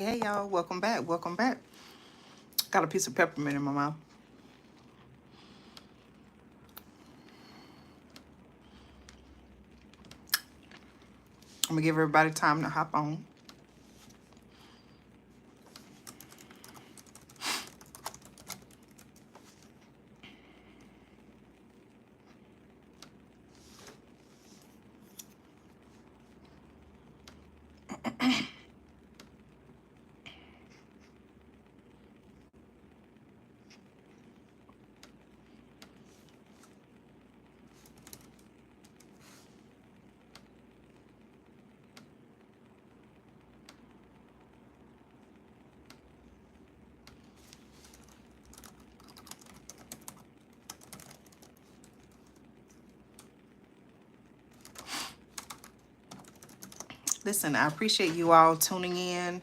Hey y'all, welcome back. Welcome back. Got a piece of peppermint in my mouth. I'm gonna give everybody time to hop on. Listen, I appreciate you all tuning in,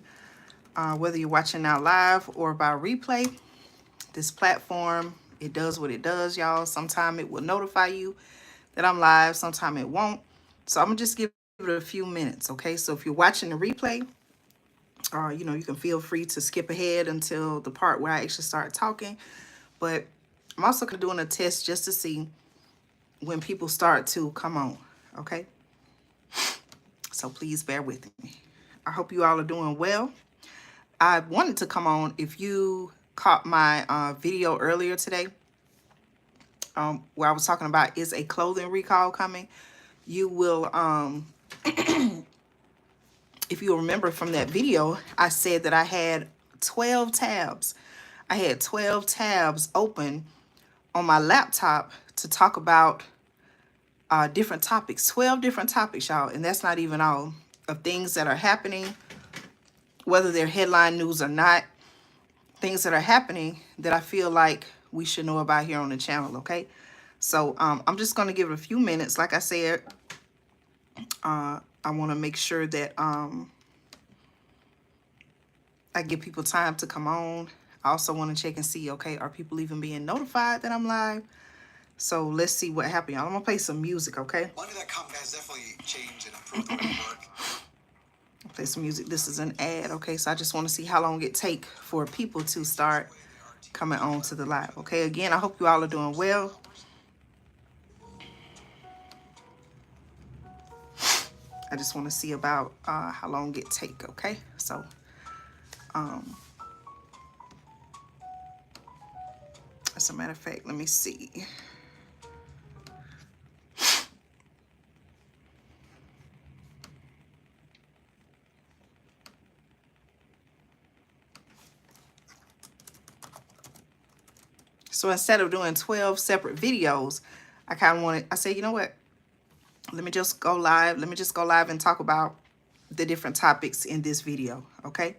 whether you're watching now live or by replay. This platform, it does what it does, y'all. Sometime it will notify you that I'm live, sometime it won't. So I'm gonna just give it a few minutes, okay? So if you're watching the replay, you can feel free to skip ahead until the part where I actually start talking. But I'm also doing a test just to see when people start to come on, okay? So please bear with me. I hope you all are doing well. I wanted to come on, if you caught my video earlier today, where I was talking about, is a clothing recall coming? You will, if you remember from that video, I said that I had 12 tabs. I had 12 tabs open on my laptop to talk about different topics, 12 different topics, y'all. And that's not even all of things that are happening, whether they're headline news or not, things that are happening that I feel like we should know about here on the channel, okay? So I'm just going to give it a few minutes. Like I said, I want to make sure that I give people time to come on. I also want to check and see, okay, are people even being notified that I'm live? So let's see what happened, y'all. I'm going to play some music, okay? Monday.com has definitely changed and improved the way we work. Play some music. This is an ad, okay? So I just want to see how long it take for people to start coming on to the live, okay? Again, I hope you all are doing well. I just want to see about how long it take, okay? So, as a matter of fact, let me see. So instead of doing 12 separate videos, I kind of wanted, I said, you know what? Let me just go live. Let me just go live and talk about the different topics in this video, okay?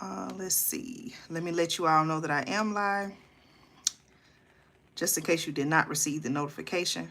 Let's see. Let me let you all know that I am live, just in case you did not receive the notification.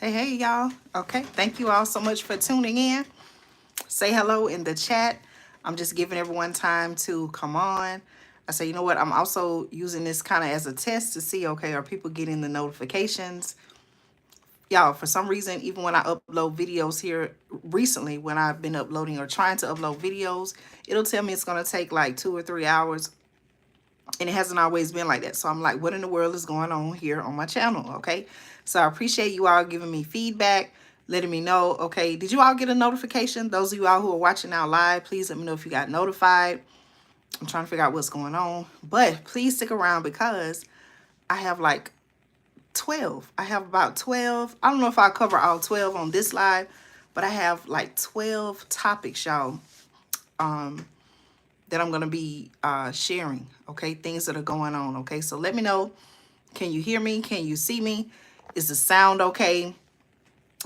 Hey, hey, y'all. Okay, thank you all so much for tuning in. Say hello in the chat. I'm just giving everyone time to come on. I say, you know what? I'm also using this kind of as a test to see, okay, are people getting the notifications? Y'all, for some reason, even when I upload videos here recently, when I've been uploading or trying to upload videos, it'll tell me it's going to take like 2 or 3 hours. And it hasn't always been like that. So I'm like, what in the world is going on here on my channel? Okay. So I appreciate you all giving me feedback, letting me know. Okay. Did you all get a notification? Those of you all who are watching now live, please let me know if you got notified. I'm trying to figure out what's going on. But please stick around because I have like 12. I have about 12. I don't know if I'll cover all 12 on this live, but I have like 12 topics, y'all, that I'm going to be sharing. Okay. Things that are going on. Okay. So let me know. Can you hear me? Can you see me? Is the sound okay?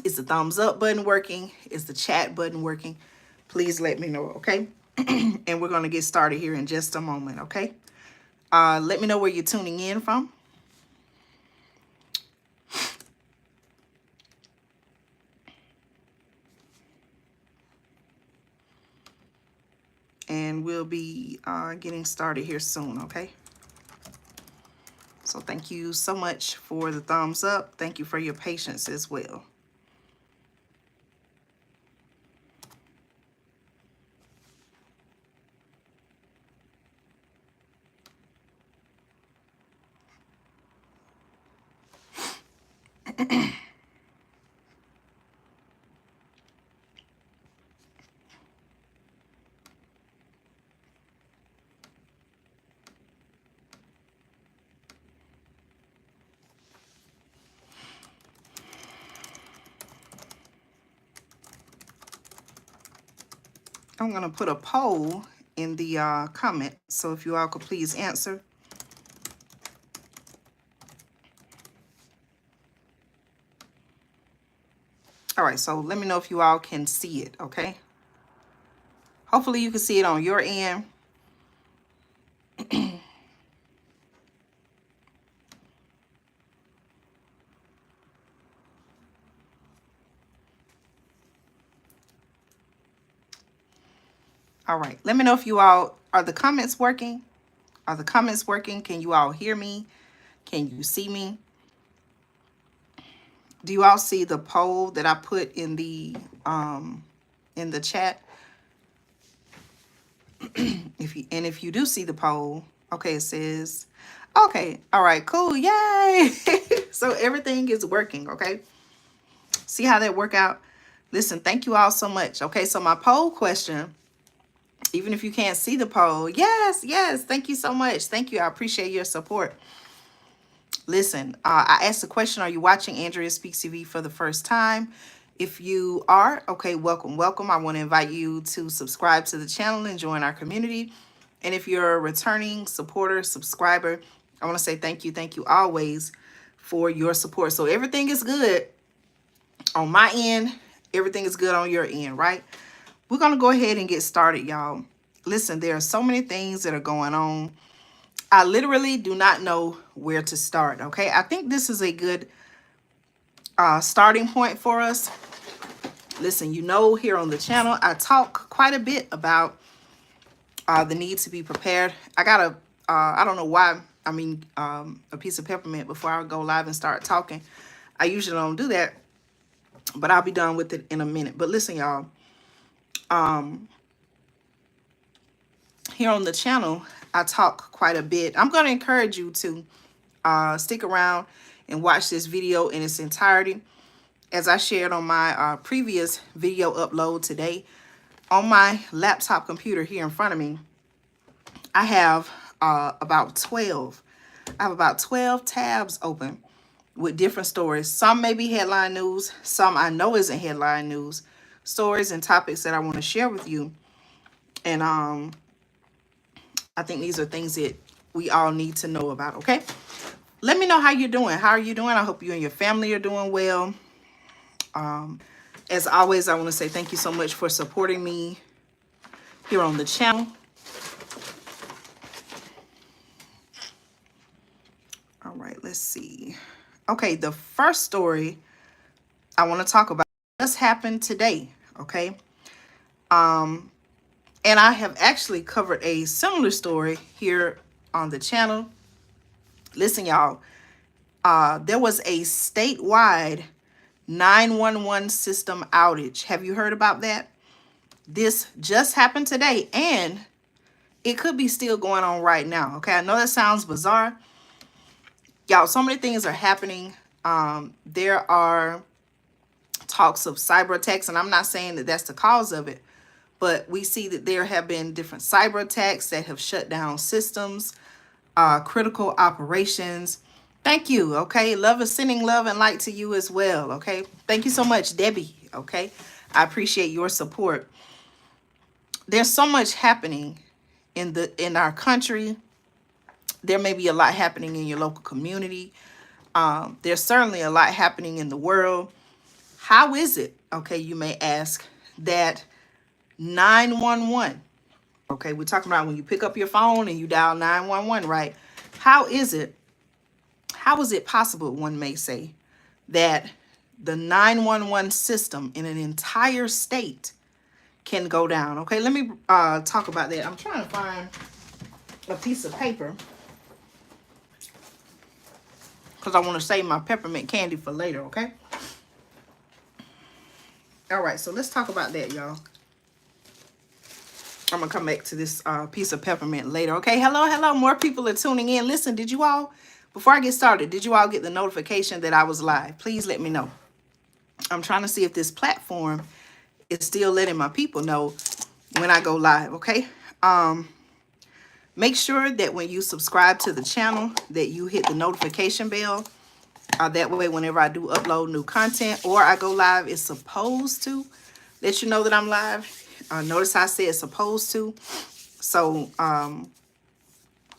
Is the thumbs up button working? Is the chat button working? Please let me know, okay? And we're going to get started here in just a moment, okay? Let me know where you're tuning in from. And we'll be getting started here soon, okay? So thank you so much for the thumbs up. Thank you for your patience as well. I'm going to put a poll in the comment. So if you all could please answer. All right, so let me know if you all can see it, okay? Hopefully you can see it on your end. All right, let me know if you all, are the comments working? Are the comments working? Can you all hear me? Can you see me? Do you all see the poll that I put in the chat? If you do see the poll, okay, it says, okay, all right, cool, yay. So everything is working, okay? See how that work out? Listen, thank you all so much. Okay, so my poll question, even if you can't see the poll, yes, thank you so much. Thank you, I appreciate your support. Listen, I asked the question, are you watching Andrea Speaks TV for the first time? If you are, okay, welcome, welcome. I want to invite you to subscribe to the channel and join our community. And if you're a returning supporter, subscriber, I want to say thank you always for your support. So everything is good on my end. Everything is good on your end, right? We're going to go ahead and get started, y'all. Listen, there are so many things that are going on. I literally do not know where to start, okay? I think this is a good starting point for us. Listen, you know, here on the channel, I talk quite a bit about the need to be prepared. I got a, I don't know why, a piece of peppermint before I go live and start talking. I usually don't do that, but I'll be done with it in a minute. But listen, y'all, here on the channel, I talk quite a bit. I'm going to encourage you to stick around and watch this video in its entirety. As I shared on my previous video upload today, on my laptop computer here in front of me, I have about 12. I have about 12 tabs open with different stories. Some may be headline news. Some I know isn't headline news. Stories and topics that I want to share with you. And I think these are things that we all need to know about, okay? Let me know how you're doing. How are you doing? I hope you and your family are doing well. As always, I want to say thank you so much for supporting me here on the channel. All right, let's see. Okay, the first story I want to talk about what's happened today. Okay. And I have actually covered a similar story here on the channel. Listen, y'all, there was a statewide 911 system outage. Have you heard about that? This just happened today, and it could be still going on right now. Okay, I know that sounds bizarre. Y'all, so many things are happening. There are talks of cyber attacks, and I'm not saying that that's the cause of it, but we see that there have been different cyber attacks that have shut down systems, critical operations. Thank you. Okay. Love is sending love and light to you as well. Okay. Thank you so much, Debbie. Okay. I appreciate your support. There's so much happening in our country. There may be a lot happening in your local community. There's certainly a lot happening in the world. How is it, okay, you may ask, that 911, okay, we're talking about when you pick up your phone and you dial 911, right? How is it possible, one may say, that the 911 system in an entire state can go down? Okay, let me talk about that. I'm trying to find a piece of paper because I want to save my peppermint candy for later, okay? All right, so let's talk about that, y'all. I'm going to come back to this piece of peppermint later, okay? Hello. More people are tuning in. Listen, did you all, before I get started, did you all get the notification that I was live? Please let me know. I'm trying to see if this platform is still letting my people know when I go live, okay? Make sure that when you subscribe to the channel that you hit the notification bell. That way, whenever I do upload new content or I go live, it's supposed to let you know that I'm live. Notice I said supposed to. So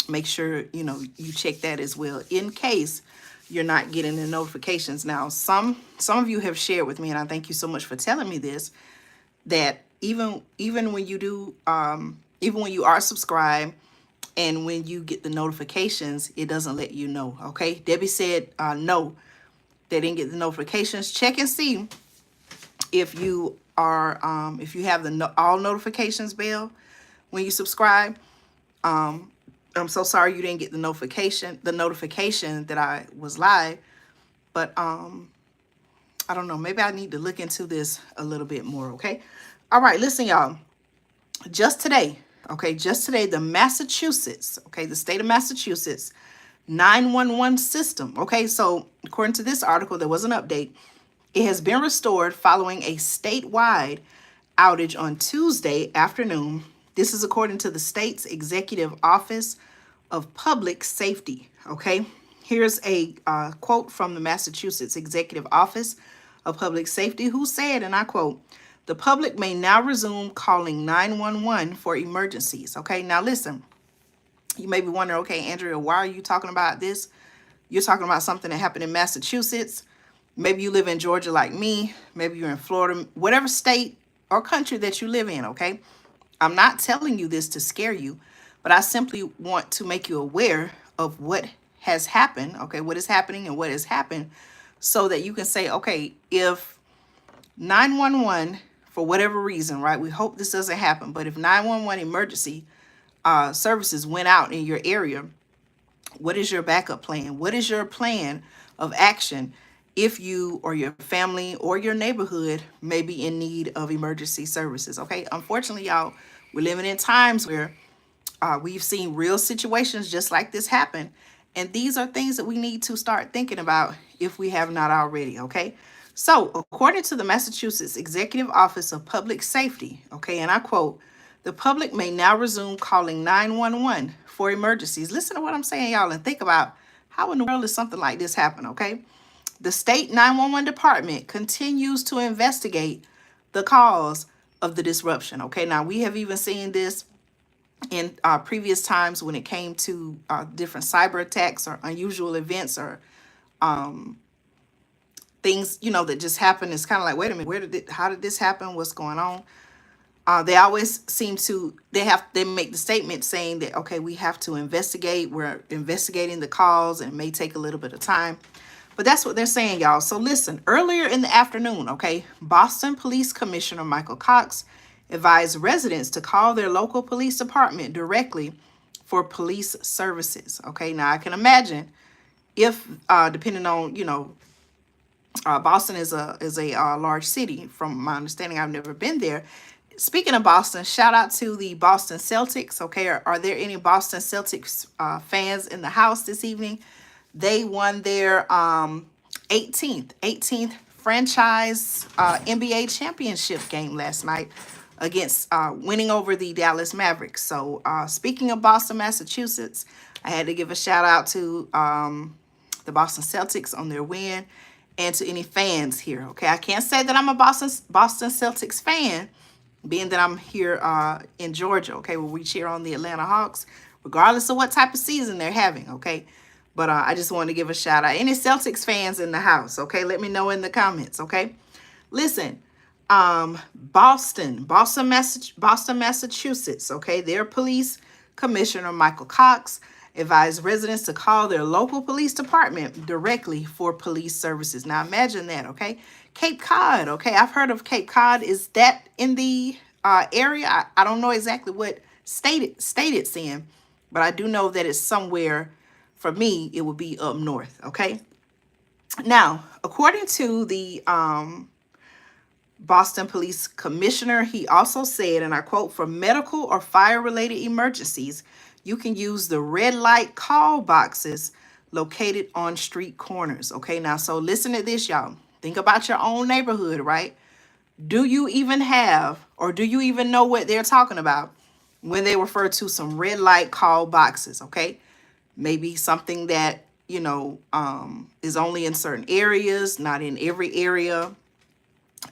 make sure, you check that as well in case you're not getting the notifications. Now, some of you have shared with me, and I thank you so much for telling me this, that even when you do, even when you are subscribed and when you get the notifications, it doesn't let you know. Okay. Debbie said, no, they didn't get the notifications. Check and see if you are, if you have the all notifications bell when you subscribe. I'm so sorry you didn't get the notification that I was live, but I don't know, maybe I need to look into this a little bit more. Okay. All right. Listen, y'all, just today, the Massachusetts, the state of Massachusetts 911 system. Okay. So according to this article, there was an update. It has been restored following a statewide outage on Tuesday afternoon. This is according to the state's Executive Office of Public Safety. Okay, here's a quote from the Massachusetts Executive Office of Public Safety, who said, and I quote, "The public may now resume calling 911 for emergencies." Okay, now listen, you may be wondering, okay, Andrea, why are you talking about this? You're talking about something that happened in Massachusetts. Maybe you live in Georgia like me. Maybe you're in Florida, whatever state or country that you live in, okay? I'm not telling you this to scare you, but I simply want to make you aware of what has happened, okay, what is happening and what has happened, so that you can say, okay, if 911, for whatever reason, right, we hope this doesn't happen, but if 911 emergency services went out in your area, what is your backup plan? What is your plan of action if you or your family or your neighborhood may be in need of emergency services? Okay, unfortunately, y'all, we're living in times where we've seen real situations just like this happen. And these are things that we need to start thinking about if we have not already, okay? So according to the Massachusetts Executive Office of Public Safety, okay, and I quote, "The public may now resume calling 911 for emergencies." Listen to what I'm saying, y'all, and think about how in the world does something like this happen, okay? "The state 911 department continues to investigate the cause of the disruption." Okay, now we have even seen this in previous times when it came to different cyber attacks or unusual events or things, that just happen. It's kind of like, wait a minute, how did this happen? What's going on? They always seem to, they make the statement saying that, okay, we have to investigate. We're investigating the cause and it may take a little bit of time. But that's what they're saying, y'all. So listen, earlier in the afternoon, okay, Boston Police Commissioner Michael Cox advised residents to call their local police department directly for police services. Okay, now I can imagine if, depending on, Boston is a large city. From my understanding, I've never been there. Speaking of Boston, shout out to the Boston Celtics. Okay, are there any Boston Celtics fans in the house this evening? They won their 18th franchise NBA championship game last night against winning over the Dallas Mavericks. So speaking of Boston, Massachusetts, I had to give a shout out to the Boston Celtics on their win and to any fans here. Okay, I can't say that I'm a Boston Celtics fan, being that I'm here in Georgia, okay, where we cheer on the Atlanta Hawks, regardless of what type of season they're having, okay? But I just wanted to give a shout out. Any Celtics fans in the house, okay? Let me know in the comments, okay? Listen, Boston, Massachusetts, okay? Their police commissioner, Michael Cox, advised residents to call their local police department directly for police services. Now imagine that, okay? Cape Cod, okay? I've heard of Cape Cod. Is that in the area? I don't know exactly what state it's in, but I do know that it's somewhere. For me, it would be up north, okay? Now, according to the Boston Police Commissioner, he also said, and I quote, for medical or fire-related emergencies, you can use the red light call boxes located on street corners, okay? Now, so listen to this, y'all. Think about your own neighborhood, right? Do you even have, or do you even know what they're talking about when they refer to some red light call boxes, okay? Maybe something that, is only in certain areas, not in every area.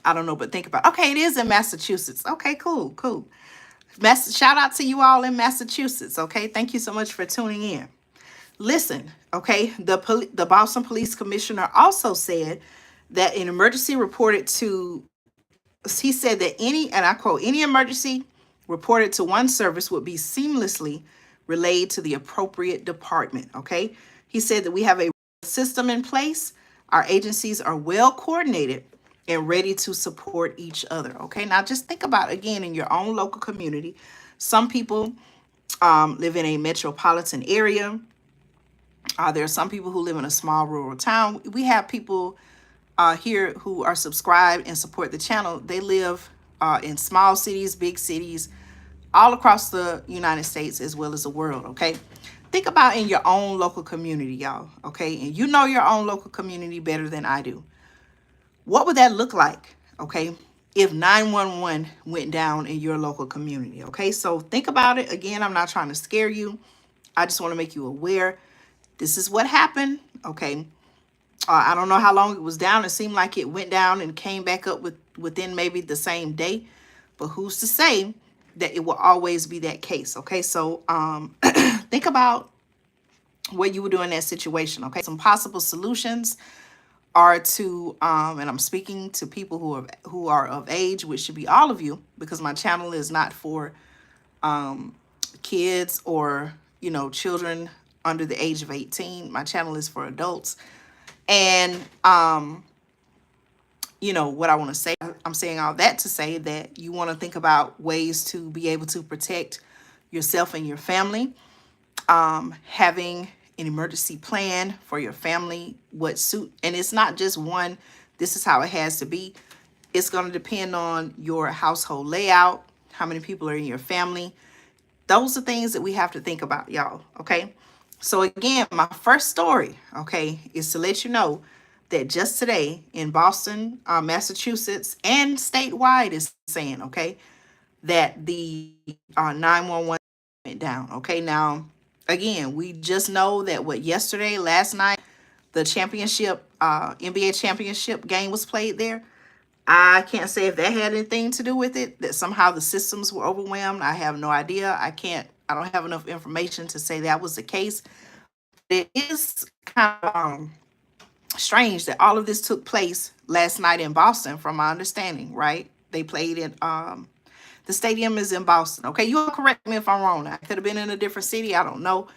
I don't know, but think about, okay, it is in Massachusetts. Okay, cool. Shout out to you all in Massachusetts, okay? Thank you so much for tuning in. Listen, okay, the Boston Police Commissioner also said that an emergency reported to, he said that any, and I quote, any emergency reported to one service would be seamlessly relayed to the appropriate department, okay? He said that we have a system in place. Our agencies are well coordinated and ready to support each other, okay? Now just think about, again, in your own local community. Some people live in a metropolitan area. There are some people who live in a small rural town. We have people here who are subscribed and support the channel. They live in small cities, big cities, all across the United States as well as the world, okay? Think about in your own local community, y'all, okay? And you know your own local community better than I do. What would that look like, okay, if 911 went down in your local community, okay? So think about it. Again, I'm not trying to scare you. I just want to make you aware. This is what happened, okay? I don't know how long it was down. It seemed like it went down and came back up within maybe the same day. But who's to say that it will always be that case, okay? So think about what you would do in that situation, okay? Some possible solutions are to, and I'm speaking to people who are of age, which should be all of you, because my channel is not for kids or, children under the age of 18. My channel is for adults. And, what I want to say, I'm saying all that to say that you want to think about ways to be able to protect yourself and your family. Having an emergency plan for your family, what suit, and it's not just one, this is how it has to be. It's going to depend on your household layout, how many people are in your family. Those are things that we have to think about, y'all, okay? So again, my first story, okay, is to let you know that just today in Boston, Massachusetts, and statewide is saying, okay, that the 911 went down, okay? Now, again, we just know that last night, the championship, NBA championship game was played there. I can't say if that had anything to do with it, that somehow the systems were overwhelmed. I have no idea. I don't have enough information to say that was the case. It is kind of strange that all of this took place last night in Boston, from my understanding, right? They played in, the stadium is in Boston. Okay, you'll correct me if I'm wrong. I could have been in a different city. I don't know.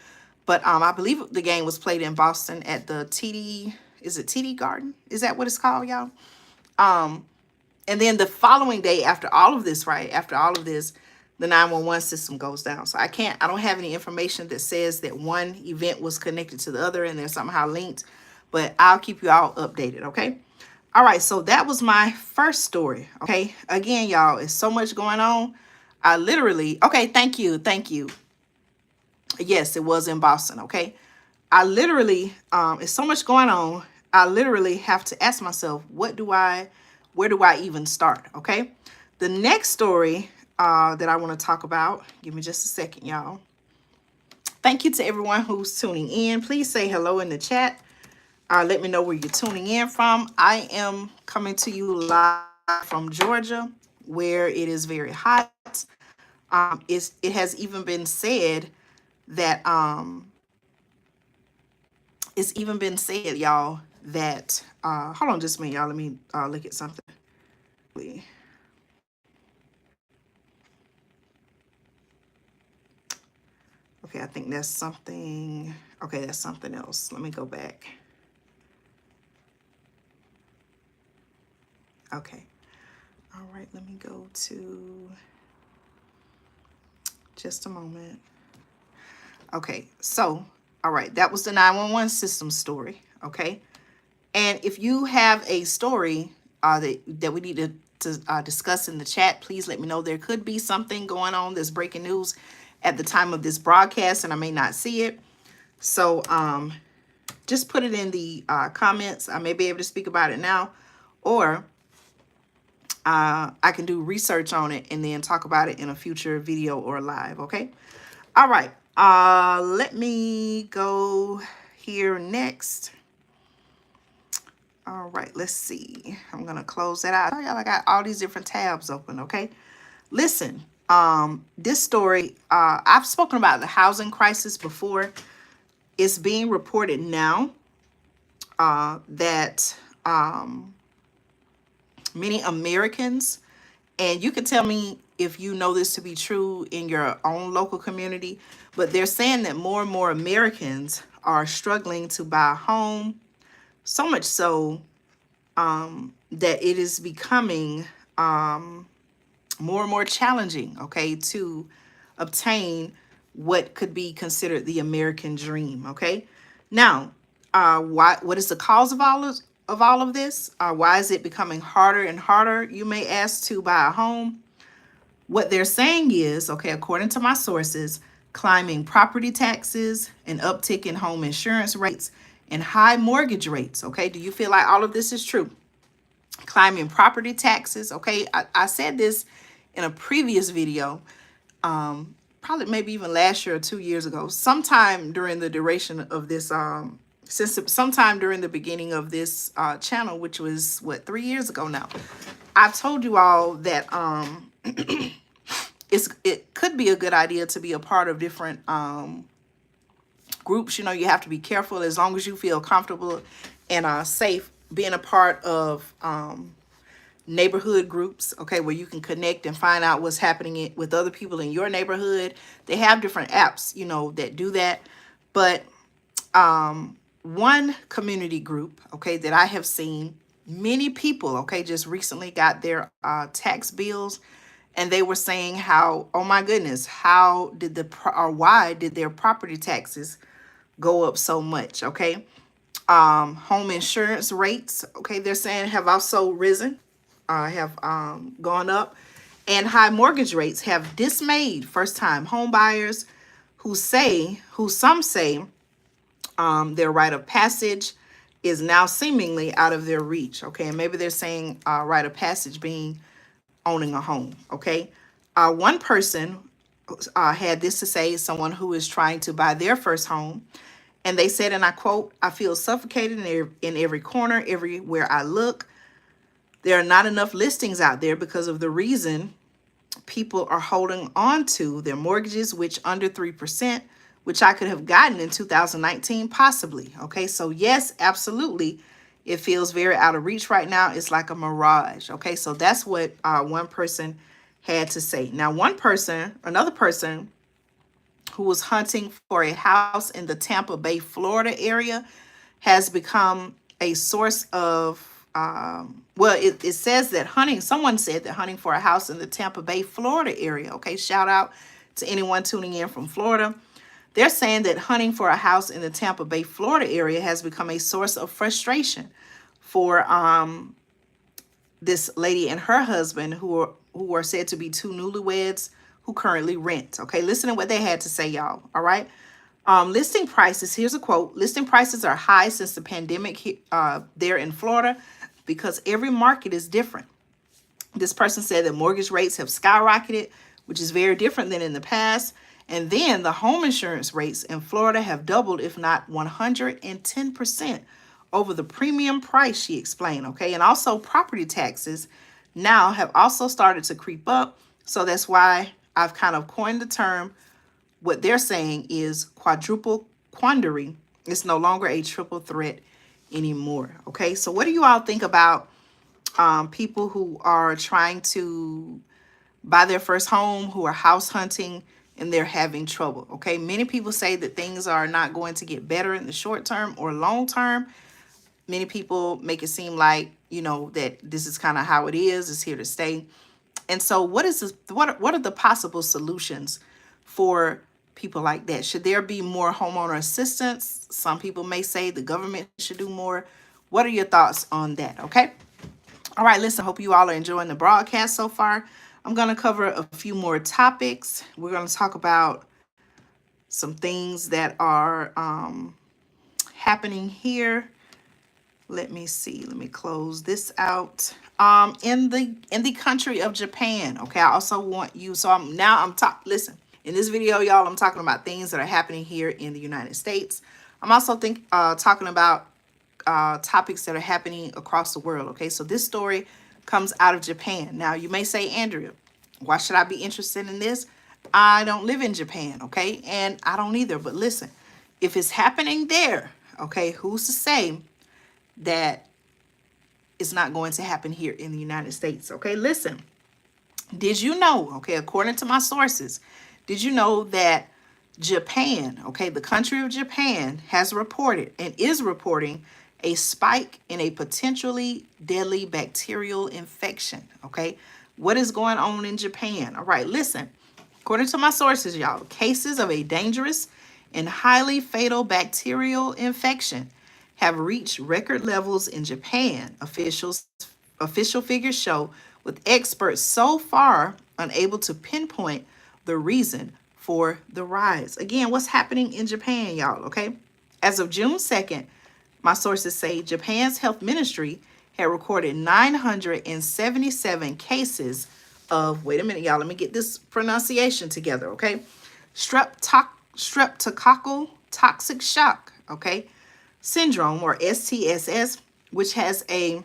But I believe the game was played in Boston at the Is it TD Garden? Is that what it's called, y'all? Um, and then the following day, after all of this, right? After all of this, the 911 system goes down. So I don't have any information that says that one event was connected to the other and they're somehow linked, but I'll keep you all updated, okay? All right, so that was my first story, okay? Again, y'all, it's so much going on. I literally, okay, thank you. Yes, it was in Boston, okay? I literally, it's so much going on. I literally have to ask myself, where do I even start? Okay. The next story that I want to talk about, give me just a second, y'all. Thank you to everyone who's tuning in. Please say hello in the chat. Let me know where you're tuning in from. I am coming to you live from Georgia, where it is very hot. It has even been said that it's even been said, y'all, that hold on just a minute, y'all. Let me look at something. Okay, I think that's something. Okay, that's something else. Let me go back. Okay. All right, let me go to just a moment. Okay, so, all right, that was the 911 system story. Okay. And if you have a story that we need to discuss in the chat, please let me know. There could be something going on that's breaking news at the time of this broadcast, and I may not see it. So just put it in the comments. I may be able to speak about it now, or I can do research on it and then talk about it in a future video or live. Okay. All right. Let me go here next. All right, let's see. I'm going to close that out. Oh, y'all, I got all these different tabs open, okay? Listen, this story, I've spoken about the housing crisis before. It's being reported now that many Americans, and you can tell me if you know this to be true in your own local community, but they're saying that more and more Americans are struggling to buy a home, so much so that it is becoming more and more challenging, okay, to obtain what could be considered the American dream, okay? Now, what is the cause of all of this? Why is it becoming harder and harder, you may ask, to buy a home? What they're saying is, okay, according to my sources, climbing property taxes, an uptick in home insurance rates, and high mortgage rates, okay? Do you feel like all of this is true? Climbing property taxes, okay? I said this in a previous video, probably maybe even last year or 2 years ago, sometime during the duration of this, sometime during the beginning of this channel, which was, what, 3 years ago now. I've told you all that it could be a good idea to be a part of different groups. You know, you have to be careful as long as you feel comfortable and safe being a part of neighborhood groups, okay, where you can connect and find out what's happening with other people in your neighborhood. They have different apps, you know, that do that. But one community group, okay, that I have seen, many people, okay, just recently got their tax bills, and they were saying how, oh my goodness, why did their property taxes go up so much, okay? Home insurance rates, okay, they're saying have also risen, have gone up, and high mortgage rates have dismayed first-time home buyers who some say their rite of passage is now seemingly out of their reach, okay? And maybe they're saying rite of passage being owning a home, okay? One person had this to say, someone who is trying to buy their first home, and they said, and I quote, "I feel suffocated in every corner, everywhere I look. There are not enough listings out there because of the reason people are holding on to their mortgages, which under 3%, which I could have gotten in 2019, possibly." Okay, so yes, absolutely. It feels very out of reach right now. It's like a mirage. Okay, so that's what one person had to say. Now, another person who was hunting for a house in the Tampa Bay, Florida area, has become a source of, well, it says that hunting, someone said that hunting for a house in the Tampa Bay, Florida area. Okay, shout out to anyone tuning in from Florida. They're saying that hunting for a house in the Tampa Bay, Florida area has become a source of frustration for this lady and her husband who are said to be two newlyweds who currently rent. Okay, listen to what they had to say, y'all. All right. Listing prices, here's a quote. Listing prices are high since the pandemic there in Florida because every market is different. This person said that mortgage rates have skyrocketed, which is very different than in the past. And then the home insurance rates in Florida have doubled, if not 110% over the premium price, she explained. Okay. And also property taxes now have also started to creep up. So that's why I've kind of coined the term. What they're saying is quadruple quandary. It's no longer a triple threat anymore. Okay. So what do you all think about people who are trying to buy their first home, who are house hunting, and they're having trouble? Okay. Many people say that things are not going to get better in the short term or long term. Many people make it seem like, that this is kind of how it is. It's here to stay. And so what is this, what are the possible solutions for people like that? Should there be more homeowner assistance? Some people may say the government should do more. What are your thoughts on that? Okay. All right, listen, hope you all are enjoying the broadcast so far. I'm going to cover a few more topics. We're going to talk about some things that are happening here. Let me see. Let me close this out. In the country of Japan. Okay, I also want you. So I'm listen. In this video, y'all, I'm talking about things that are happening here in the United States. I'm also talking about topics that are happening across the world. Okay, so this story comes out of Japan. Now, you may say, Andrea, why should I be interested in this? I don't live in Japan, okay, and I don't either. But listen, if it's happening there, okay, who's to say that it's not going to happen here in the United States? Okay, listen. Did you know, okay, according to my sources, did you know that Japan, okay, the country of Japan has reported and is reporting a spike in a potentially deadly bacterial infection? Okay, what is going on in Japan? All right, listen. According to my sources, y'all, cases of a dangerous and highly fatal bacterial infection have reached record levels in Japan, official figures show, with experts so far unable to pinpoint the reason for the rise. Again, what's happening in Japan, y'all, okay? As of June 2nd, my sources say Japan's health ministry had recorded 977 cases of, wait a minute, y'all, let me get this pronunciation together, okay? Streptococcal toxic shock, okay? Syndrome, or STSS, which has a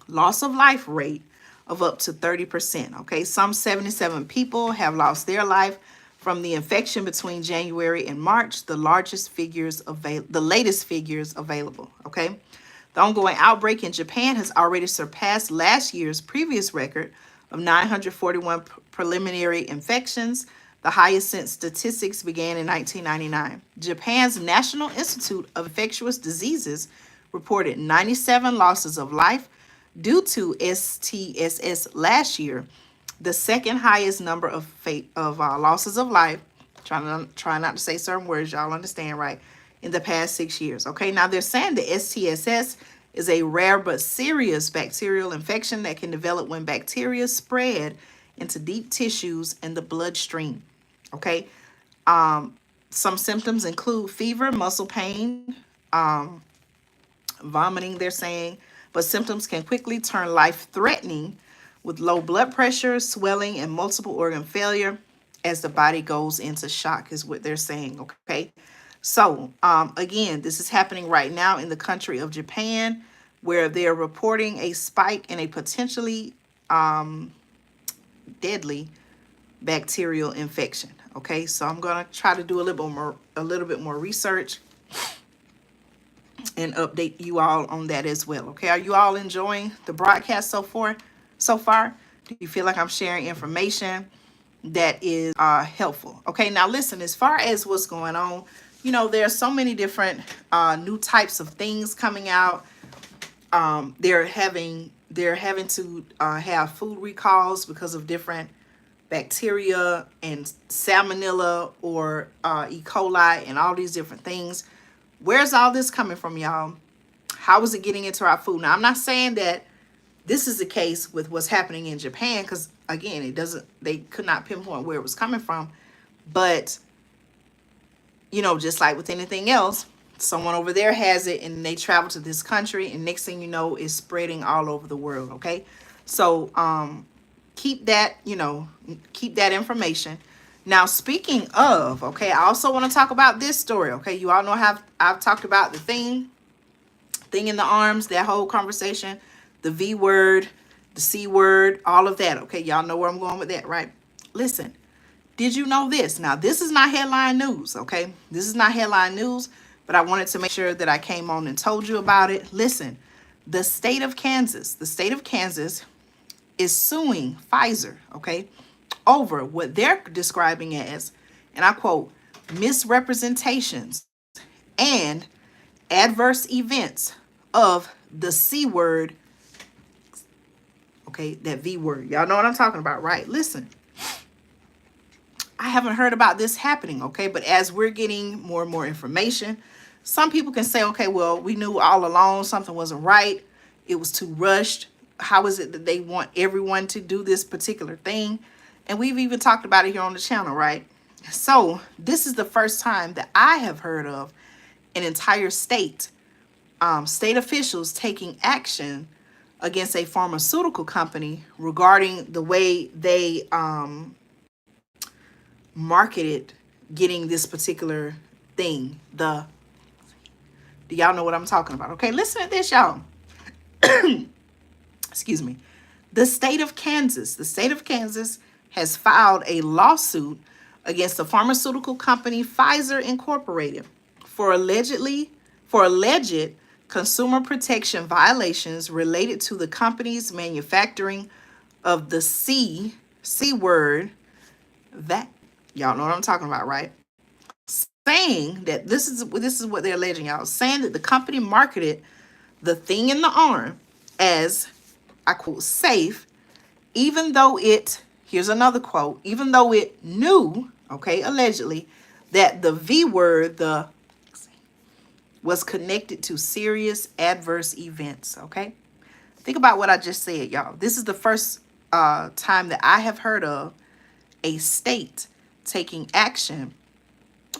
loss of life rate of up to 30%. Okay, some 77 people have lost their life from the infection between January and March, the latest figures available. Okay, the ongoing outbreak in Japan has already surpassed last year's previous record of 941 preliminary infections, the highest since statistics began in 1999. Japan's National Institute of Infectious Diseases reported 97 losses of life due to STSS last year, the second highest number of losses of life. Try not to say certain words, y'all understand, right? In the past 6 years. Okay, now they're saying the STSS is a rare but serious bacterial infection that can develop when bacteria spread into deep tissues in the bloodstream. Okay, some symptoms include fever, muscle pain, vomiting, they're saying, but symptoms can quickly turn life-threatening with low blood pressure, swelling, and multiple organ failure as the body goes into shock, is what they're saying, okay? So, again, this is happening right now in the country of Japan, where they're reporting a spike in a potentially deadly bacterial infection. Okay, so I'm gonna try to do a little bit more research and update you all on that as well. Okay, are you all enjoying the broadcast so far? Do you feel like I'm sharing information that is helpful? Okay, now listen, as far as what's going on, there are so many different new types of things coming out. they're having to have food recalls because of different bacteria and salmonella or E. coli and all these different things. Where's all this coming from, y'all? How is it getting into our food? Now, I'm not saying that this is the case with what's happening in Japan, because again, they could not pinpoint where it was coming from. But, just like with anything else, someone over there has it and they travel to this country, and next thing you know, it's spreading all over the world. Okay. So, keep that, keep that information. Now, speaking of, okay, I also want to talk about this story. Okay. You all know how I've talked about the thing in the arms, that whole conversation, the V word, the C word, all of that. Okay. Y'all know where I'm going with that, right? Listen, did you know this? Now, this is not headline news. Okay. This is not headline news, but I wanted to make sure that I came on and told you about it. Listen, the state of Kansas is suing Pfizer, okay, over what they're describing as, and I quote, misrepresentations and adverse events of the C word, okay, that V word. Y'all know what I'm talking about, right? Listen, I haven't heard about this happening, okay, but as we're getting more and more information, some people can say, okay, well, we knew all along something wasn't right. It was too rushed. How is it that they want everyone to do this particular thing? And we've even talked about it here on the channel, right? So this is the first time that I have heard of an entire state officials taking action against a pharmaceutical company regarding the way they marketed getting this particular thing. Do y'all know what I'm talking about? Okay, listen to this, y'all. Excuse me. The state of Kansas has filed a lawsuit against the pharmaceutical company Pfizer Incorporated for alleged consumer protection violations related to the company's manufacturing of the C word, that y'all know what I'm talking about, right? Saying that this is what they're alleging, y'all. Saying that the company marketed the thing in the arm as, I quote, safe, even though here's another quote, even though it knew, okay, allegedly, that the V word, was connected to serious adverse events, okay? Think about what I just said, y'all. This is the first time that I have heard of a state taking action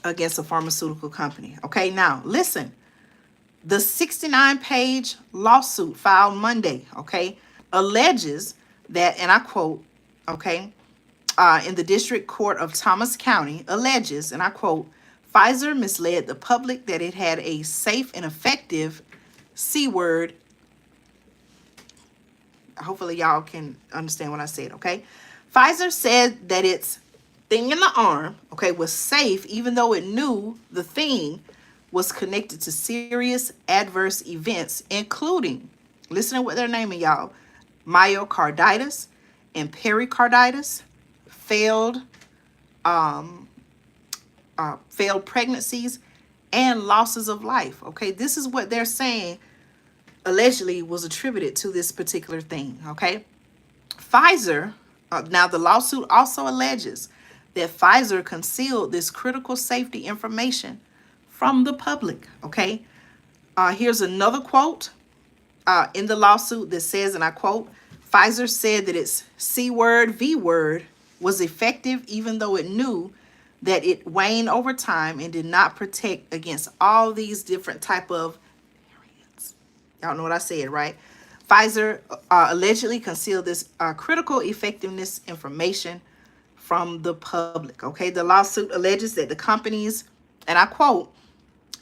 against a pharmaceutical company, okay? Now, listen. The 69-page lawsuit filed Monday, okay, alleges that, and I quote, okay, in the District Court of Thomas County, alleges, and I quote, Pfizer misled the public that it had a safe and effective C word. Hopefully y'all can understand what I said, okay? Pfizer said that its thing in the arm, okay, was safe even though it knew the thing was connected to serious adverse events, including, listen to what they're naming, y'all, myocarditis and pericarditis, failed pregnancies, and losses of life. Okay, this is what they're saying allegedly was attributed to this particular thing. Okay, Pfizer, now the lawsuit also alleges that Pfizer concealed this critical safety information from the public. Okay, here's another quote in the lawsuit that says, and I quote, Pfizer said that its C word, V word was effective even though it knew that it waned over time and did not protect against all these different type of variants. Y'all know what I said, right? Pfizer allegedly concealed this critical effectiveness information from the public. Okay, the lawsuit alleges that the company's, and I quote,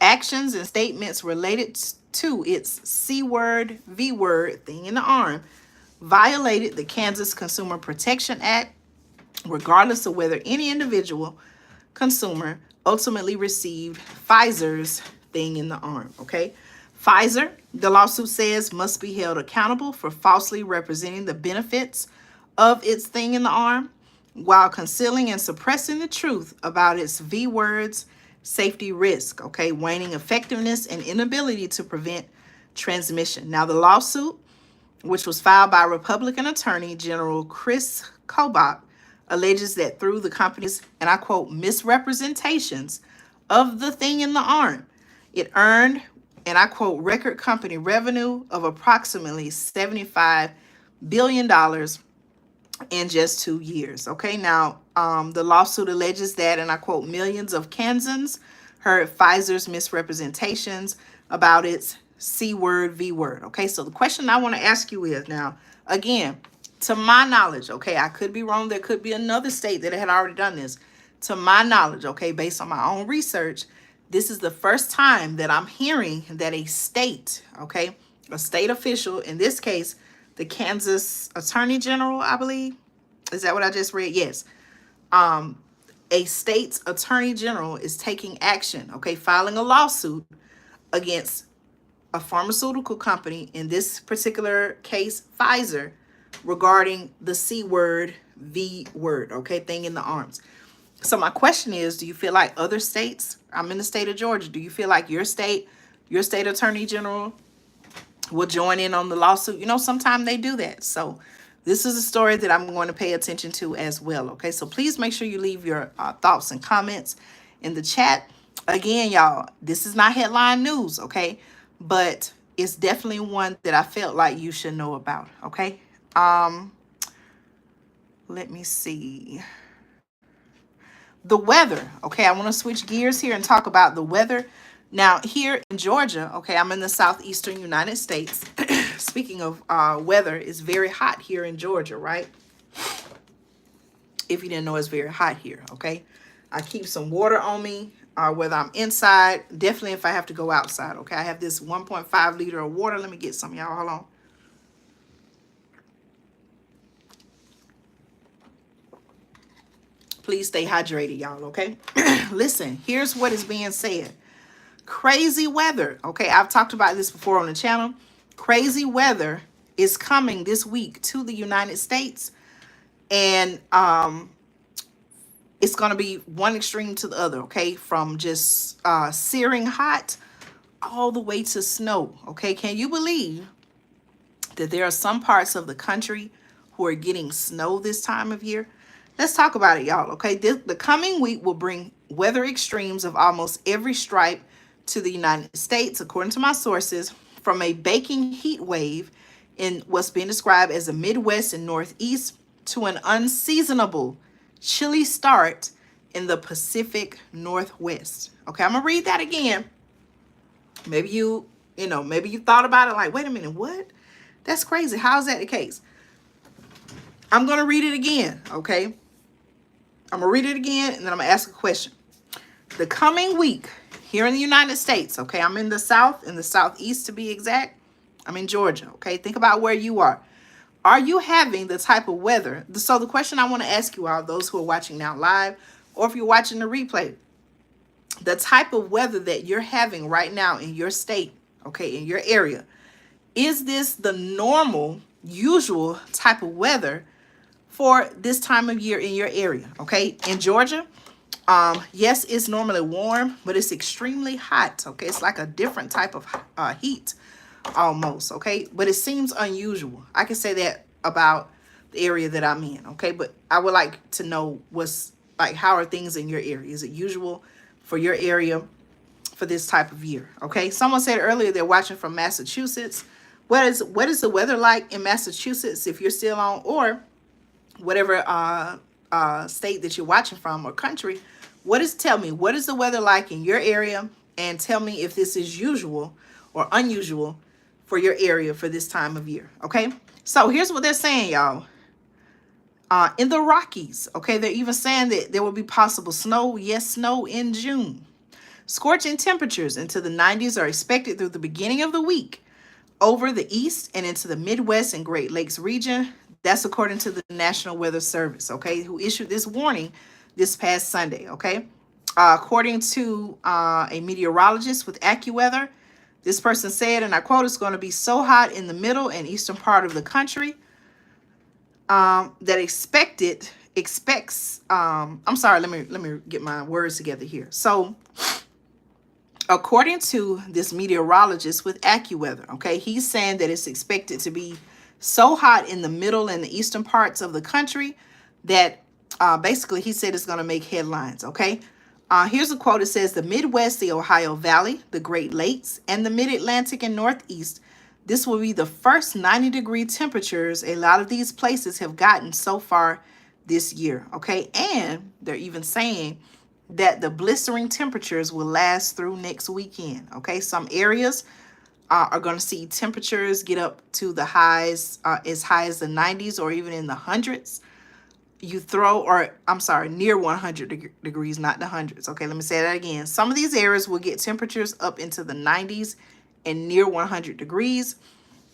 actions and statements related to its C word, V word thing in the arm violated the Kansas Consumer Protection Act, regardless of whether any individual consumer ultimately received Pfizer's thing in the arm. Okay, Pfizer, the lawsuit says, must be held accountable for falsely representing the benefits of its thing in the arm while concealing and suppressing the truth about its V words safety risk, okay, waning effectiveness and inability to prevent transmission. Now, the lawsuit, which was filed by Republican Attorney General Chris Kobach, alleges that through the company's, and I quote, misrepresentations of the thing in the arm, it earned, and I quote, record company revenue of approximately $75 billion in just 2 years. Okay, now the lawsuit alleges that, and I quote, millions of Kansans heard Pfizer's misrepresentations about its C word, V word. Okay, so the question I want to ask you is now, again, to my knowledge, okay, I could be wrong. There could be another state that had already done this. To my knowledge, okay, based on my own research, this is the first time that I'm hearing that a state, okay, a state official, in this case, the Kansas Attorney General, I believe. Is that what I just read? Yes. A state's attorney general is taking action, okay, filing a lawsuit against a pharmaceutical company, in this particular case, Pfizer, regarding the C word, V word, okay, thing in the arms. So my question is, do you feel like other states, I'm in the state of Georgia, do you feel like your state attorney general will join in on the lawsuit? You know, sometimes they do that. So this is a story that I'm going to pay attention to as well. Okay, so please make sure you leave your thoughts and comments in the chat. Again, y'all, this is not headline news, okay? But it's definitely one that I felt like you should know about, okay? Let me see. The weather, okay? I want to switch gears here and talk about the weather. Now, here in Georgia, okay, I'm in the southeastern United States. Speaking of weather, it's very hot here in Georgia, right? If you didn't know, it's very hot here, okay? I keep some water on me, whether I'm inside, definitely if I have to go outside, okay? I have this 1.5 liter of water. Let me get some, y'all. Hold on. Please stay hydrated, y'all, okay? Listen, here's what is being said. Crazy weather, okay? I've talked about this before on the channel. Crazy weather is coming this week to the United States. And it's going to be one extreme to the other, okay? From just searing hot all the way to snow, okay? Can you believe that there are some parts of the country who are getting snow this time of year? Let's talk about it, y'all, okay? The coming week will bring weather extremes of almost every stripe to the United States, according to my sources, from a baking heat wave in what's being described as the Midwest and Northeast to an unseasonable chilly start in the Pacific Northwest. Okay, I'm gonna read that again. Maybe maybe you thought about it like, wait a minute, what? That's crazy. How's that the case? I'm gonna read it again, okay? I'm gonna read it again and then I'm gonna ask a question. The coming week here in the United States, okay, I'm in the South, in the Southeast to be exact. I'm in Georgia, okay? Think about where you are. Are you having the type of weather? So the question I want to ask you all, those who are watching now live, or if you're watching the replay, the type of weather that you're having right now in your state, okay, in your area, is this the normal, usual type of weather for this time of year in your area, okay? In Georgia, yes, it's normally warm, but it's extremely hot, okay? It's like a different type of heat almost, okay? But it seems unusual. I can say that about the area that I'm in, okay? But I would like to know what's, like, how are things in your area? Is it usual for your area for this type of year, okay? Someone said earlier they're watching from Massachusetts. What is the weather like in Massachusetts if you're still on, or whatever state that you're watching from or country? Tell me, what is the weather like in your area? And tell me if this is usual or unusual for your area for this time of year, okay? So here's what they're saying, y'all. In the Rockies, okay, they're even saying that there will be possible snow. Yes, snow in June. Scorching temperatures into the 90s are expected through the beginning of the week over the east and into the Midwest and Great Lakes region. That's according to the National Weather Service, okay, who issued this warning this past Sunday, okay? According to a meteorologist with AccuWeather, this person said, and I quote, it's going to be so hot in the middle and eastern part of the country that expects, I'm sorry, let me get my words together here. So according to this meteorologist with AccuWeather, okay, he's saying that it's expected to be so hot in the middle and the eastern parts of the country that basically he said it's going to make headlines, okay? Here's a quote. It says, the Midwest, the Ohio Valley, the Great Lakes, and the Mid-Atlantic and Northeast, this will be the first 90-degree temperatures a lot of these places have gotten so far this year, okay? And they're even saying that the blistering temperatures will last through next weekend, okay? Some areas are going to see temperatures get up to the highs, as high as the 90s or even in the hundreds. Near 100 degrees, not the hundreds. Okay, let me say that again. Some of these areas will get temperatures up into the 90s and near 100 degrees.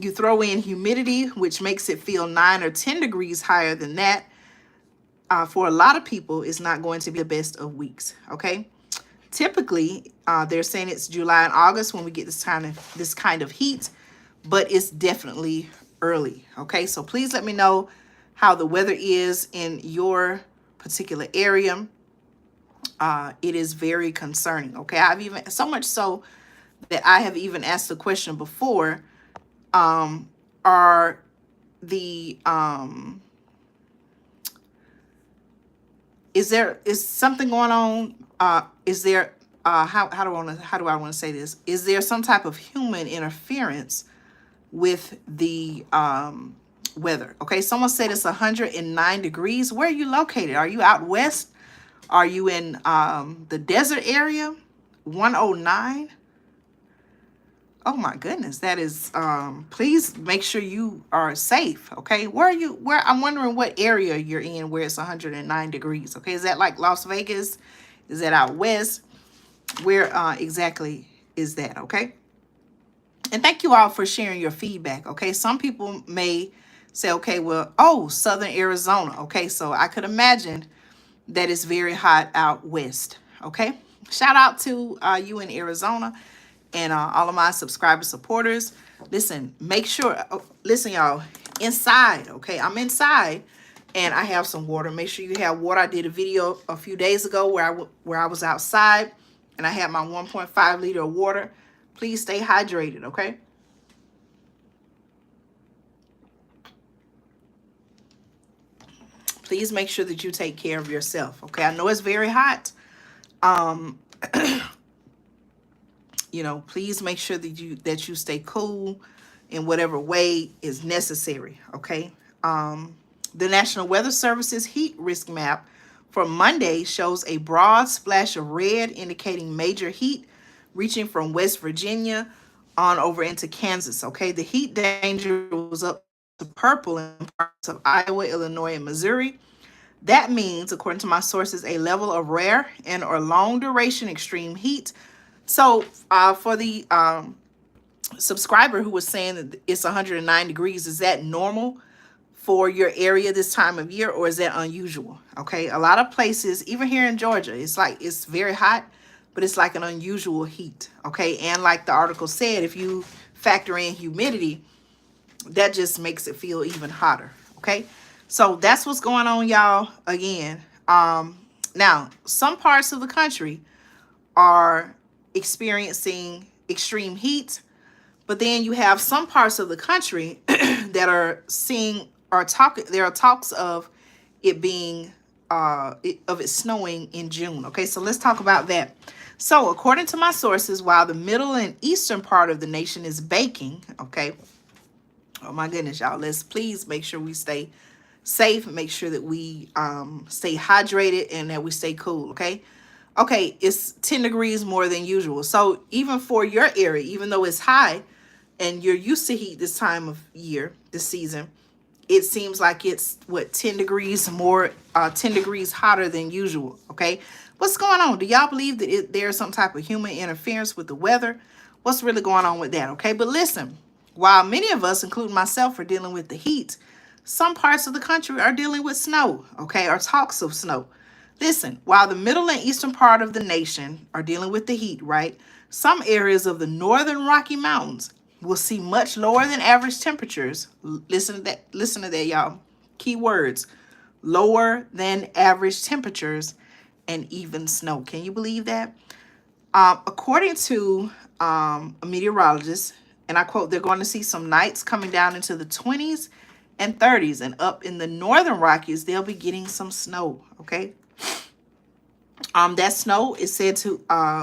You throw in humidity, which makes it feel 9 or 10 degrees higher than that. For a lot of people, it's not going to be the best of weeks, okay? Typically, they're saying it's July and August when we get this kind of heat, but it's definitely early, okay? So please let me know how the weather is in your particular area. It is very concerning, okay? I've even, so much so that I have even asked the question before, are the, is something going on? Is there, how do I want to say this? Is there some type of human interference with the weather? Okay, someone said it's 109 degrees. Where are you located? Are you out west? Are you in the desert area? 109. Oh my goodness, that is, please make sure you are safe, okay? I'm wondering what area you're in where it's 109 degrees, okay? Is that like Las Vegas? Is that out west? Where exactly is that, okay? And thank you all for sharing your feedback, okay? Some people may say, okay, well, oh, Southern Arizona, okay? So I could imagine that it's very hot out west, okay? Shout out to you in Arizona and all of my subscriber supporters. Listen, make sure, listen, y'all, inside, okay? I'm inside and I have some water. Make sure you have water. I did a video a few days ago where I was outside and I had my 1.5 liter of water. Please stay hydrated, okay? Please make sure that you take care of yourself, okay? I know it's very hot. You know, please make sure that you stay cool in whatever way is necessary, okay? The National Weather Service's heat risk map for Monday shows a broad splash of red indicating major heat reaching from West Virginia on over into Kansas, okay? The heat danger was up to purple in parts of Iowa, Illinois, and Missouri. That means, according to my sources, a level of rare and or long duration extreme heat. So for the subscriber who was saying that it's 109 degrees, is that normal for your area this time of year, or is that unusual? Okay, a lot of places, even here in Georgia, it's very hot, but it's like an unusual heat. Okay, and like the article said, if you factor in humidity, that just makes it feel even hotter. Okay, so that's what's going on, y'all. Again, now some parts of the country are experiencing extreme heat, but then you have some parts of the country that are there are talks of it being of it snowing in June. Okay, so let's talk about that. So according to my sources, while the middle and eastern part of the nation is baking, okay, oh my goodness, y'all, let's please make sure we stay safe, make sure that we stay hydrated and that we stay cool, okay? Okay, it's 10 degrees more than usual. So even for your area, even though it's high and you're used to heat this time of year, this season, it seems like it's, 10 degrees more, 10 degrees hotter than usual, okay? What's going on? Do y'all believe that there's some type of human interference with the weather? What's really going on with that, okay? But listen, while many of us, including myself, are dealing with the heat, some parts of the country are dealing with snow, okay, or talks of snow. Listen, while the middle and eastern part of the nation are dealing with the heat, right? Some areas of the northern Rocky Mountains will see much lower than average temperatures. Listen to that, y'all. Key words: lower than average temperatures and even snow. Can you believe that? According to a meteorologist, and I quote, they're going to see some nights coming down into the 20s and 30s, and up in the northern Rockies, they'll be getting some snow. Okay. That snow is said to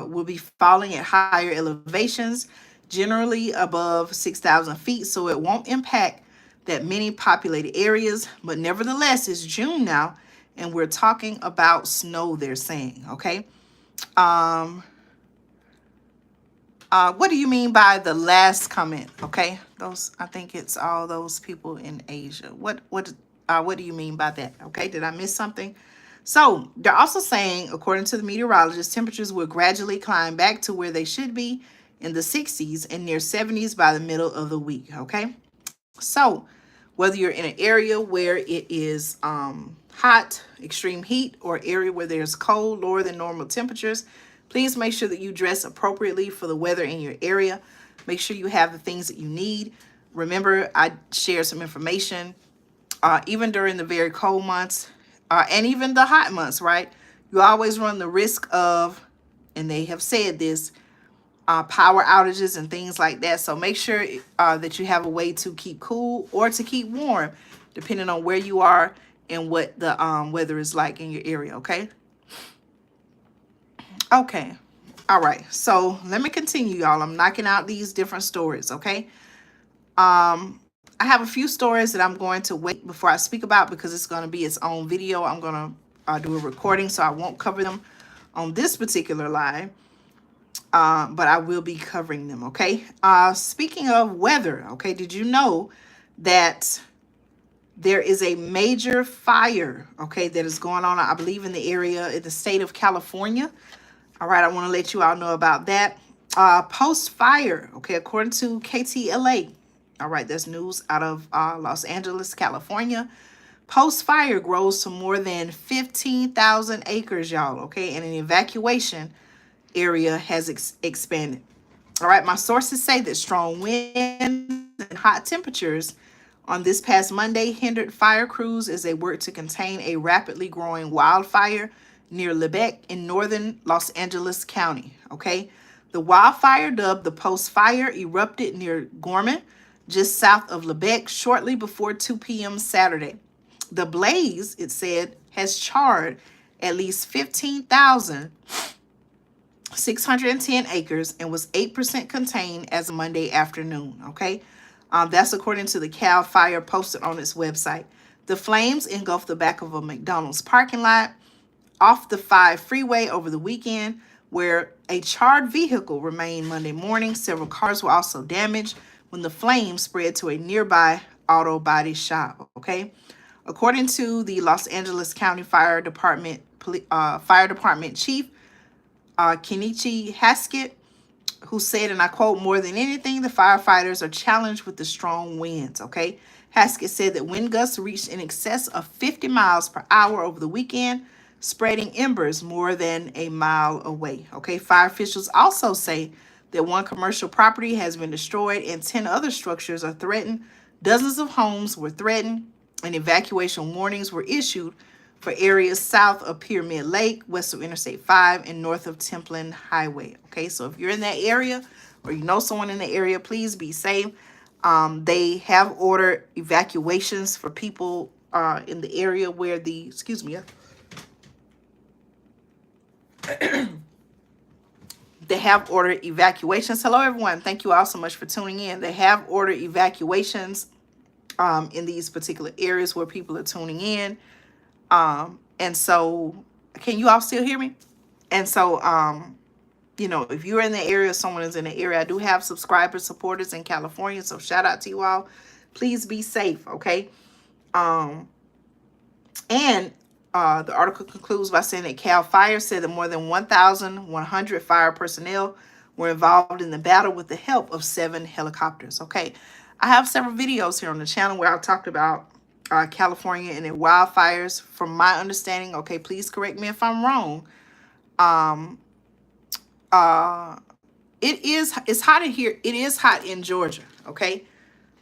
will be falling at higher elevations, generally above 6,000 feet, so it won't impact that many populated areas. But nevertheless, it's June now, and we're talking about snow. They're saying, okay. Um, what do you mean by the last comment? Okay, those, I think it's all those people in Asia. What do you mean by that? Okay, did I miss something? So they're also saying, according to the meteorologist, temperatures will gradually climb back to where they should be in the 60s and near 70s by the middle of the week. Okay, so whether you're in an area where it is hot, extreme heat, or area where there's cold, lower than normal temperatures, please make sure that you dress appropriately for the weather in your area. Make sure you have the things that you need. Remember, I shared some information, even during the very cold months, and even the hot months, right? You always run the risk of, and they have said this, power outages and things like that. So make sure that you have a way to keep cool or to keep warm, depending on where you are and what the weather is like in your area. Okay. Okay. All right. So let me continue, y'all. I'm knocking out these different stories. Okay. I have a few stories that I'm going to wait before I speak about because it's going to be its own video. I'm going to do a recording, so I won't cover them on this particular live. But I will be covering them, okay? Speaking of weather, okay, did you know that there is a major fire, okay, that is going on, I believe, in the area, in the state of California? All right, I want to let you all know about that. Post-fire, okay, according to KTLA, all right, that's news out of Los Angeles, California. Post-fire grows to more than 15,000 acres, y'all, okay, and an evacuation area has expanded. All right, my sources say that strong winds and hot temperatures on this past Monday hindered fire crews as they worked to contain a rapidly growing wildfire near Lebec in northern Los Angeles County. Okay, the wildfire, dubbed the Post Fire, erupted near Gorman, just south of Lebec, shortly before 2 p.m. Saturday. The blaze, it said, has charred at least 15,610 acres and was 8% contained as of Monday afternoon. Okay, that's according to the Cal Fire posted on its website. The flames engulfed the back of a McDonald's parking lot off the 5 freeway over the weekend, where a charred vehicle remained Monday morning. Several cars were also damaged when the flames spread to a nearby auto body shop. Okay, according to the Los Angeles County Fire Department Chief Kenichi Haskett, who said, and I quote, "More than anything, the firefighters are challenged with the strong winds." Okay, Haskett said that wind gusts reached in excess of 50 miles per hour over the weekend, spreading embers more than a mile away. Okay, fire officials also say that one commercial property has been destroyed and 10 other structures are threatened. Dozens of homes were threatened, and evacuation warnings were issued for areas south of Pyramid Lake, west of Interstate 5, and north of Templin Highway. Okay, so if you're in that area or you know someone in the area, please be safe. They have ordered evacuations for people in the area where the, they have ordered evacuations. Hello, everyone. Thank you all so much for tuning in. They have ordered evacuations in these particular areas where people are tuning in. And so, can you all still hear me? And so, if you're in the area, someone is in the area, I do have subscribers, supporters in California. So shout out to you all. Please be safe. Okay. And the article concludes by saying that Cal Fire said that more than 1,100 fire personnel were involved in the battle with the help of 7 helicopters. Okay. I have several videos here on the channel where I talked about California and their wildfires. From my understanding, okay, please correct me if I'm wrong. It's hot in here. It is hot in Georgia. Okay.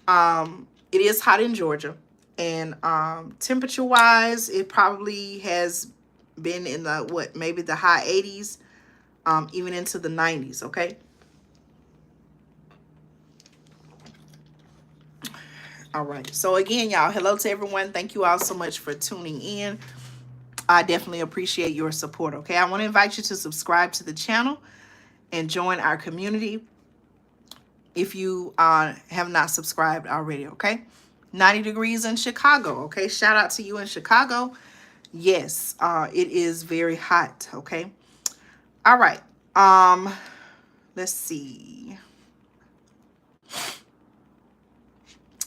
It is hot in Georgia, and temperature wise, it probably has been in the maybe the high 80s even into the 90s, okay? All right. So again, y'all, hello to everyone. Thank you all so much for tuning in. I definitely appreciate your support, okay? I want to invite you to subscribe to the channel and join our community if you have not subscribed already, okay? 90 degrees in Chicago, okay? Shout out to you in Chicago. Yes, it is very hot, okay? All right. Let's see.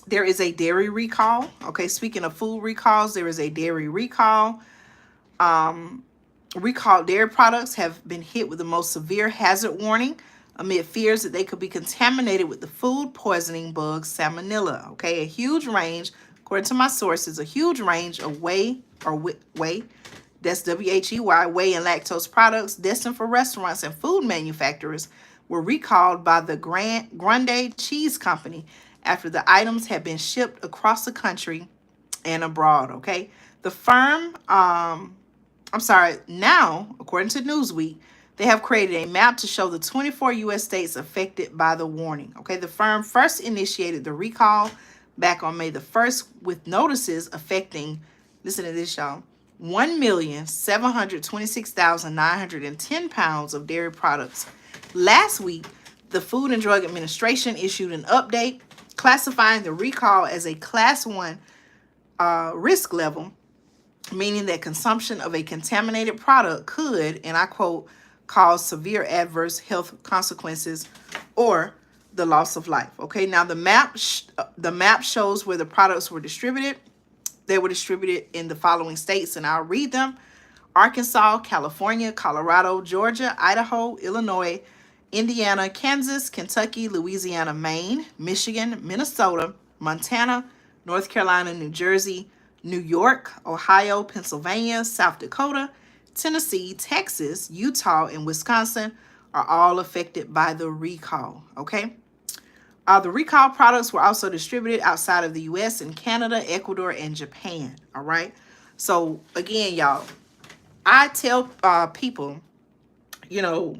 There is a dairy recall. Okay, speaking of food recalls, there is a dairy recall. Recalled dairy products have been hit with the most severe hazard warning amid fears that they could be contaminated with the food poisoning bug salmonella. Okay, a huge range, according to my sources, a huge range of whey, that's W-H-E-Y, whey and lactose products destined for restaurants and food manufacturers were recalled by the Grande Cheese Company after the items had been shipped across the country and abroad, okay? The firm, now, according to Newsweek, they have created a map to show the 24 U.S. states affected by the warning, okay? The firm first initiated the recall back on May the 1st with notices affecting, listen to this, y'all, 1,726,910 pounds of dairy products. Last week, the Food and Drug Administration issued an update classifying the recall as a Class 1 risk level, meaning that consumption of a contaminated product could, and I quote, cause severe adverse health consequences or the loss of life. Okay, now the map shows where the products were distributed. They were distributed in the following states, and I'll read them: Arkansas, California, Colorado, Georgia, Idaho, Illinois, Indiana, Kansas, Kentucky, Louisiana, Maine, Michigan, Minnesota, Montana, North Carolina, New Jersey, New York, Ohio, Pennsylvania, South Dakota, Tennessee, Texas, Utah, and Wisconsin are all affected by the recall, okay? The recall products were also distributed outside of the U.S. in Canada, Ecuador, and Japan, all right? So, again, y'all, I tell people, you know,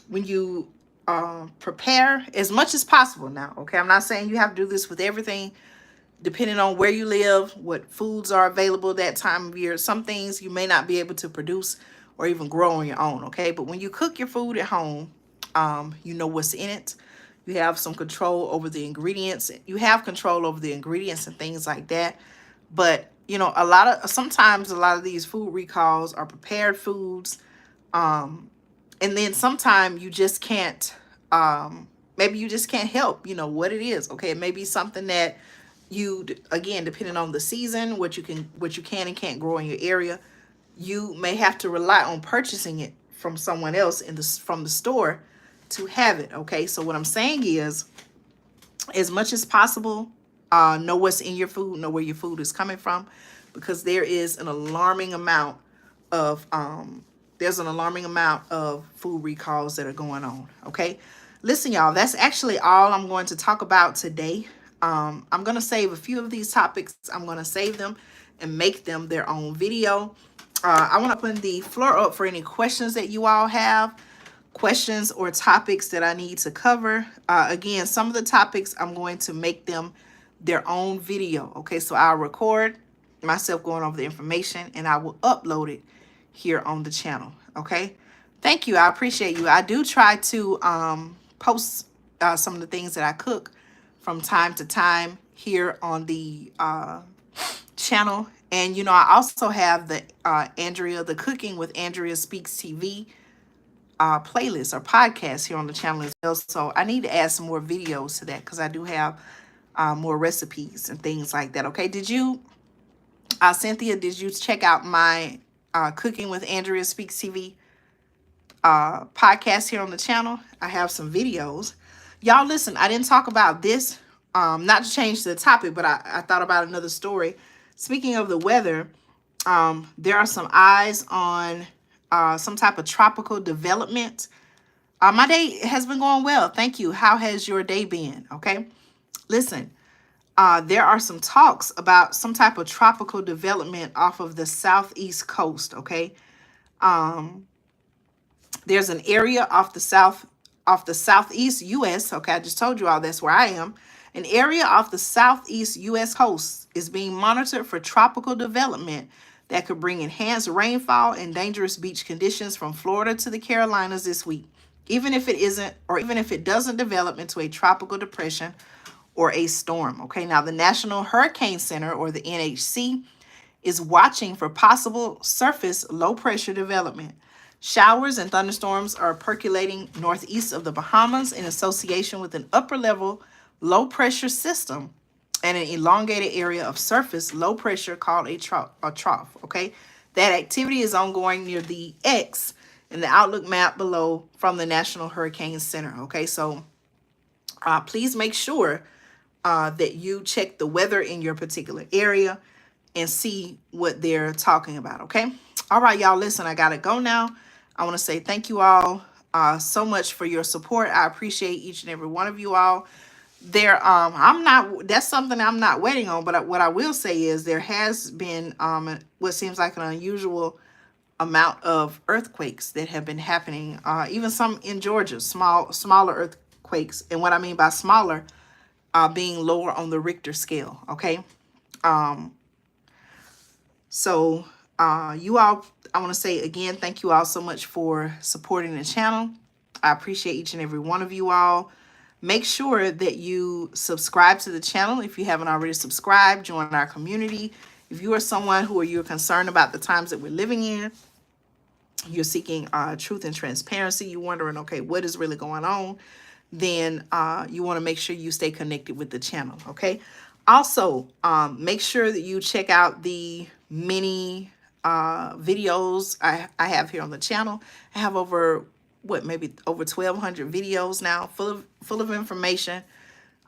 when you prepare as much as possible now, okay? I'm not saying you have to do this with everything, depending on where you live, what foods are available that time of year. Some things you may not be able to produce or even grow on your own, okay? But when you cook your food at home, you know what's in it. You have some control over the ingredients. You have control over the ingredients and things like that. But, you know, sometimes a lot of these food recalls are prepared foods. And then sometimes you just can't, maybe you just can't help, you know, what it is. Okay, it may be something that you, again, depending on the season, what you can and can't grow in your area, you may have to rely on purchasing it from someone else from the store to have it. Okay, so what I'm saying is, as much as possible, know what's in your food, know where your food is coming from, because there is an alarming amount of food recalls that are going on. Okay, listen, y'all, that's actually all I'm going to talk about today. I'm going to save a few of these topics. I'm going to save them and make them their own video. I want to open the floor up for any questions that you all have, questions or topics that I need to cover. Again, some of the topics, I'm going to make them their own video. Okay, so I'll record myself going over the information and I will upload it here on the channel. Okay, thank you. I appreciate you. I do try to post some of the things that I cook from time to time here on the channel. And, you know, I also have the Andrea, the Cooking with Andrea Speaks TV playlist or podcast here on the channel as well. So I need to add some more videos to that because I do have more recipes and things like that. Okay, did you, Cynthia, did you check out my Cooking with Andrea Speaks TV podcast here on the channel? I have some videos. Y'all, listen, I didn't talk about this, not to change the topic, but I thought about another story. Speaking of the weather, there are some eyes on some type of tropical development. My day has been going well. Thank you. How has your day been? Okay. Listen, there are some talks about some type of tropical development off of the southeast coast. Okay. Um, there's an area off the southeast US. Okay, I just told you all that's where I am. An area off the southeast US coast is being monitored for tropical development that could bring enhanced rainfall and dangerous beach conditions from Florida to the Carolinas this week. Even if it isn't, or even if it doesn't develop into a tropical depression or a storm. Okay, now the National Hurricane Center, or the NHC, is watching for possible surface low pressure development. Showers and thunderstorms are percolating northeast of the Bahamas in association with an upper level low pressure system and an elongated area of surface low pressure called a trough. Okay, that activity is ongoing near the X in the outlook map below from the National Hurricane Center. Okay, so please make sure that you check the weather in your particular area and see what they're talking about. Okay, all right, y'all, listen, I gotta go now. I want to say thank you all so much for your support. I appreciate each and every one of you all. I'm not, that's something I'm not waiting on, but what I will say is there has been what seems like an unusual amount of earthquakes that have been happening, even some in Georgia, smaller earthquakes. And what I mean by smaller, being lower on the Richter scale. Okay, so you all, I want to say again, thank you all so much for supporting the channel. I appreciate each and every one of you all. Make sure that you subscribe to the channel if you haven't already subscribed. Join our community. If you are someone you're concerned about the times that we're living in, you're seeking truth and transparency, you're wondering, okay, what is really going on, then you want to make sure you stay connected with the channel. Okay, also make sure that you check out the many videos I have here on the channel. I have over maybe over 1,200 videos now, full of information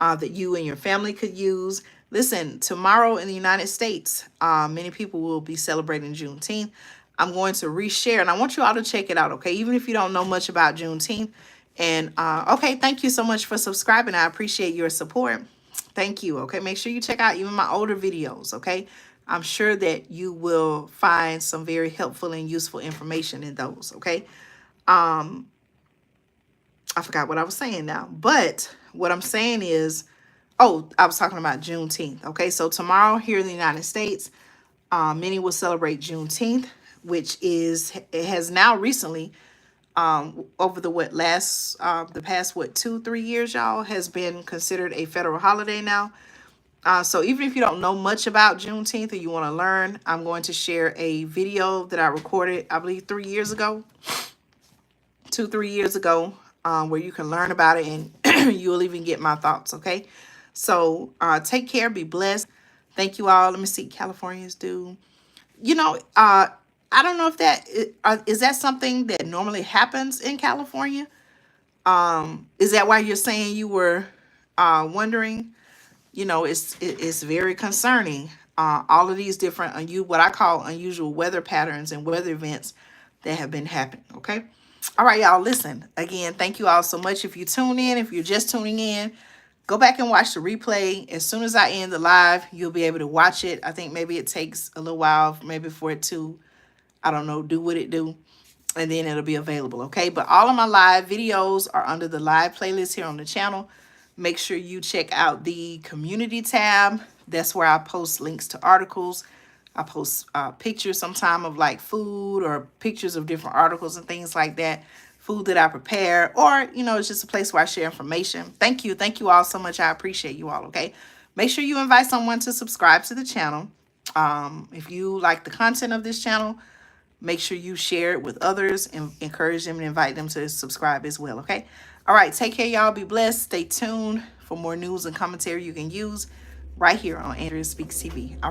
that you and your family could use. Listen, tomorrow in the United States, many people will be celebrating Juneteenth. I'm going to reshare, and I want you all to check it out, okay? Even if you don't know much about Juneteenth. And, okay, thank you so much for subscribing. I appreciate your support. Thank you, okay? Make sure you check out even my older videos, okay? I'm sure that you will find some very helpful and useful information in those, okay? I forgot what I was saying now, but what I'm saying is, oh, I was talking about Juneteenth. Okay, so tomorrow here in the United States, many will celebrate Juneteenth, which it has now recently, over the the past 2-3 years, y'all, has been considered a federal holiday now. So even if you don't know much about Juneteenth or you want to learn, I'm going to share a video that I recorded, I believe 3 years ago, 2-3 years ago, where you can learn about it, and you'll even get my thoughts. Okay, so take care, be blessed. Thank you all. Let me see, Californians do, I don't know if that is that something that normally happens in California. Is that why you're saying you were wondering? It's very concerning, all of these different what I call unusual weather patterns and weather events that have been happening. Okay, all right, y'all, listen, again, thank you all so much. If you tune in, if you're just tuning in, go back and watch the replay. As soon as I end the live, you'll be able to watch it. I think maybe it takes a little while, maybe for it to, I don't know, do what it do, and then it'll be available. Okay, but all of my live videos are under the live playlist here on the channel. Make sure you check out the community tab. That's where I post links to articles. I post pictures sometime of like food or pictures of different articles and things like that. Food that I prepare, or, it's just a place where I share information. Thank you. Thank you all so much. I appreciate you all, okay? Make sure you invite someone to subscribe to the channel. If you like the content of this channel, make sure you share it with others and encourage them and invite them to subscribe as well, okay? All right, take care, y'all. Be blessed. Stay tuned for more news and commentary you can use right here on Andrea Speaks TV. All right.